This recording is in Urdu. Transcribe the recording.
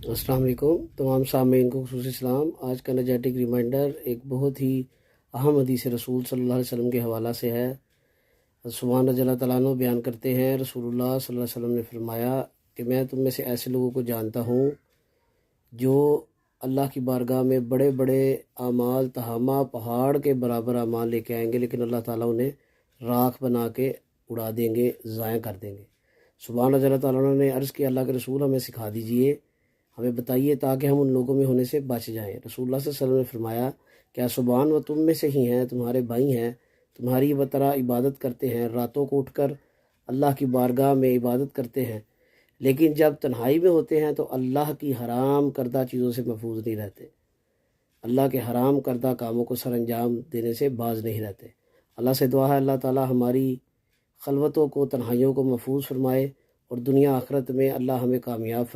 السلام علیکم تمام سامعین کو خصوصی سلام۔ آج کا انرجیٹک ریمائنڈر ایک بہت ہی اہم حدیث رسول صلی اللہ علیہ وسلم کے حوالہ سے ہے۔ سبحان رضی اللہ تعالیٰ عنہ بیان کرتے ہیں، رسول اللہ صلی اللہ علیہ وسلم نے فرمایا کہ میں تم میں سے ایسے لوگوں کو جانتا ہوں جو اللہ کی بارگاہ میں بڑے بڑے اعمال تہامہ پہاڑ کے برابر اعمال لے کے آئیں گے، لیکن اللہ تعالیٰ انہیں راکھ بنا کے اڑا دیں گے، ضائع کر دیں گے۔ سبحان رضی اللہ تعالیٰ عنہ نے عرض کیا، اللہ کے رسول ہمیں سکھا دیجئے، ہمیں بتائیے تاکہ ہم ان لوگوں میں ہونے سے بچ جائیں۔ رسول اللہ صلی اللہ علیہ وسلم نے فرمایا، کیا سبحان وہ تم میں سے ہی ہیں، تمہارے بھائی ہیں، تمہاری طرح عبادت کرتے ہیں، راتوں کو اٹھ کر اللہ کی بارگاہ میں عبادت کرتے ہیں، لیکن جب تنہائی میں ہوتے ہیں تو اللہ کی حرام کردہ چیزوں سے محفوظ نہیں رہتے، اللہ کے حرام کردہ کاموں کو سر انجام دینے سے باز نہیں رہتے۔ اللہ سے دعا ہے اللہ تعالی ہماری خلوتوں کو، تنہائیوں کو محفوظ فرمائے، اور دنیا آخرت میں اللہ ہمیں کامیاب فرمائے۔